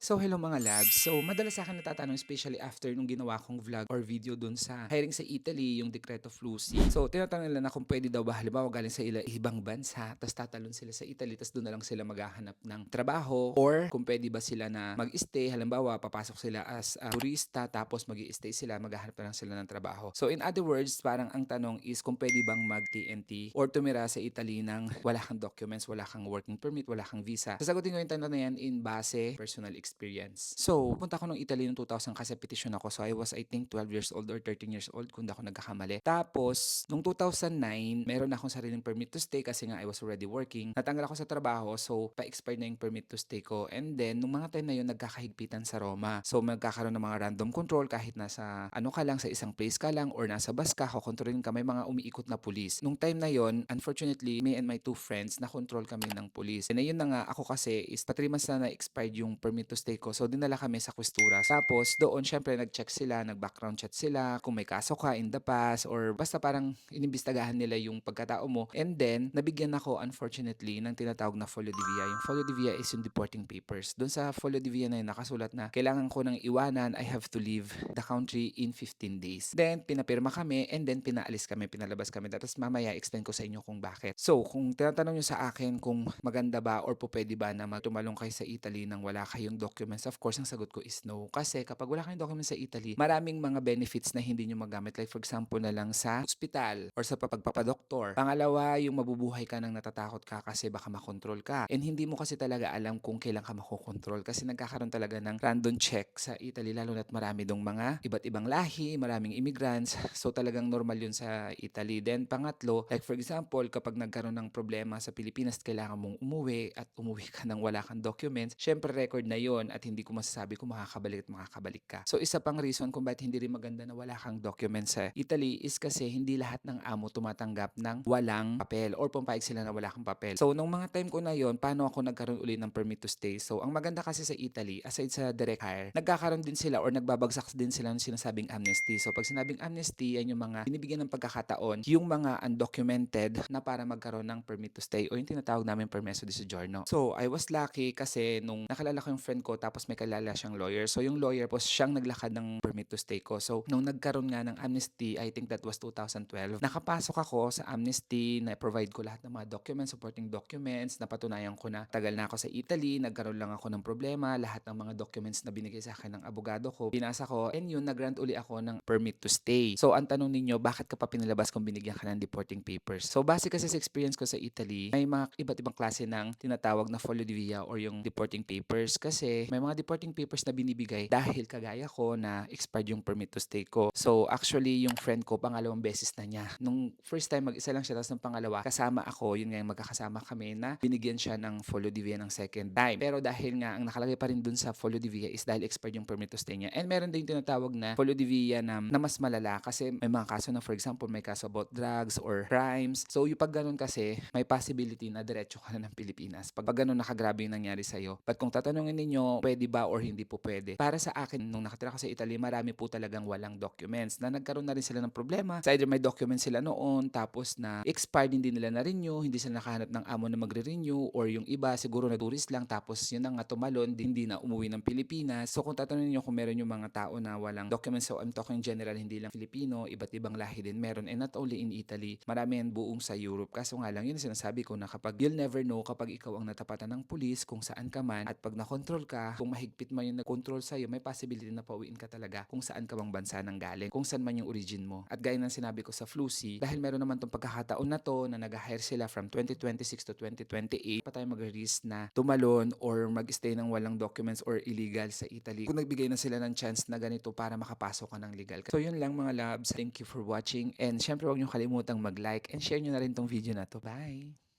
So hello mga labs. So madalas sa akin natatanong especially after nung ginawa kong vlog or video dun sa hiring sa Italy, yung Decreto Flussi. So tinatanong nila na kung pwede daw ba halimbawa galing sa ibang bansa, tapos tatalon sila sa Italy, tapos doon na lang sila maghahanap ng trabaho, or kung pwede ba sila na mag-stay, halimbawa papasok sila as turista, tapos mag-stay sila, maghahanap na lang sila ng trabaho. So in other words, parang ang tanong is kung pwede bang mag-TNT or tumira sa Italy nang wala kang documents, wala kang working permit, wala kang visa. Sasagutin ko yung tanong na yan in base personal experience. So, punta ako ng Italy noong 2000 kasi petition ako. So, I think 12 years old or 13 years old kung di ako nagkakamali. Tapos, noong 2009, meron akong sariling permit to stay kasi nga I was already working. Natanggal ako sa trabaho, so pa-expire na yung permit to stay ko. And then, nung mga time na yun, nagkakahigpitan sa Roma. So, magkakaroon ng mga random control kahit nasa ano ka lang, sa isang place ka lang or nasa bus ka, kukontrolin ka, may mga umiikot na pulis. Nung time na yon, unfortunately, me and my two friends, na-control kami ng pulis. And ayun na nga, ako kasi is pa 3 months na expired yung permit to stay ko. So, dinala kami sa Questura. Tapos, doon, syempre, nag-check sila, nag-background check sila, kung may kaso ka in the past, or basta parang inimbestagahan nila yung pagkatao mo. And then, nabigyan ako, unfortunately, ng tinatawag na folio de via. Yung folio de via is yung deporting papers. Doon sa folio de via na yun, nakasulat na kailangan ko ng iwanan, I have to leave the country in 15 days. Then, pinapirma kami, and then pinaalis kami, pinalabas kami. Tapos mamaya, explain ko sa inyo kung bakit. So, kung tinatanong nyo sa akin kung maganda ba or po pwede ba na tumalong kayo sa Italy nang wala kayong documents, of course, ang sagot ko is no. Kasi kapag wala kayong documents sa Italy, maraming mga benefits na hindi nyo magamit. Like for example na lang sa hospital or sa pagpapadoktor. Pangalawa, yung mabubuhay ka nang natatakot ka kasi baka makontrol ka. And hindi mo kasi talaga alam kung kailan ka makokontrol kasi nagkakaroon talaga ng random check sa Italy lalo na't marami dong mga iba't ibang lahi, maraming immigrants. So talagang normal yun sa Italy. Then pangatlo, like for example, kapag nagkaroon ng problema sa Pilipinas, kailangan mong umuwi at umuwi ka nang wala kang documents, syempre record na yon at hindi ko masasabi kung makakabalik at makakabalik ka. So isa pang reason kung bakit hindi rin maganda na wala kang documents sa Italy is kasi hindi lahat ng amo tumatanggap ng walang papel or pumayag sila na wala kang papel. So nung mga time ko na yon, paano ako nagkaroon uli ng permit to stay? So ang maganda kasi sa Italy, aside sa direct hire, nagkakaroon din sila or nagbabagsak din sila ng sinasabing amnesty. So pag sinabing amnesty, yan yung mga binibigyan ng pagkakataon, yung mga undocumented na para magkaroon ng permit to stay o yung tinatawag namin permesso di soggiorno. So I was lucky kasi nung nakalala ko yung friend ko tapos may kalala siyang lawyer. So yung lawyer po siyang naglakad ng permit to stay ko. So nung nagkaroon nga ng amnesty, I think that was 2012, nakapasok ako sa amnesty, na-provide ko lahat ng mga documents, supporting documents, napatunayan ko na tagal na ako sa Italy, nagkaroon lang ako ng problema, lahat ng mga documents na binigay sa akin ng abogado ko, binasa ko, and yun, nag-grant uli ako ng permit to stay. So ang tanong ninyo, bakit ka pa pinalabas kung binigyan ka ng deporting papers? So base kasi sa experience ko sa Italy, may mga iba't ibang klase ng tinatawag na folio de via or yung deporting papers kasi may mga deporting papers na binibigay dahil kagaya ko na expired yung permit to stay ko. So actually yung friend ko pangalawang beses na niya. Nung first time mag-isa lang siya tapos nung pangalawa kasama ako, yun nga yung magkakasama kami na binigyan siya ng folio de via ng second time. Pero dahil nga ang nakalagay pa rin dun sa folio de via is dahil expired yung permit to stay niya. And meron din tinatawag na folio de via na mas malala kasi may mga kaso na for example may kaso about drugs or crimes. So yung pag ganun kasi may possibility na diretso ka na ng Pilipinas. Pag ganun nakagrabe yung nangyari sa'yo. But kung tatanungin ninyo, pwede ba or hindi po pwede? Para sa akin, nung nakatira ko sa Italy, marami po talagang walang documents na nagkaroon na rin sila ng problema. Sa either may documents sila noon, tapos na expired, hindi nila na-renew, hindi sila nakahanap ng amo na magre-renew, or yung iba siguro na tourist lang, tapos yun na nga tumalon, hindi na umuwi ng Pilipinas. So kung tatanungin niyo kung meron yung mga tao na walang documents, so I'm talking general, hindi lang Filipino, iba't ibang lahi din meron. And not only in Italy, marami yan buong sa Europe. Kaso nga lang, yun ang sinasabi ko na kapag you'll never know kapag ikaw ang natapatan ng pulis kung saan ka man at pag nakontrol ka, kung mahigpit man yung nag-control sa'yo, may possibility na pauwiin ka talaga kung saan ka bang bansa nang galing, kung saan man yung origin mo. At gaya ng sinabi ko sa Flussi, dahil meron naman tong pagkakataon na to na nag-hire sila from 2026 to 2028, pa tayo mag-risk na tumalon or mag-stay ng walang documents or illegal sa Italy kung nagbigay na sila ng chance na ganito para makapasok ka ng legal. So yun lang mga labs, thank you for watching and syempre huwag nyo kalimutang mag-like and share nyo na rin tong video na to. Bye!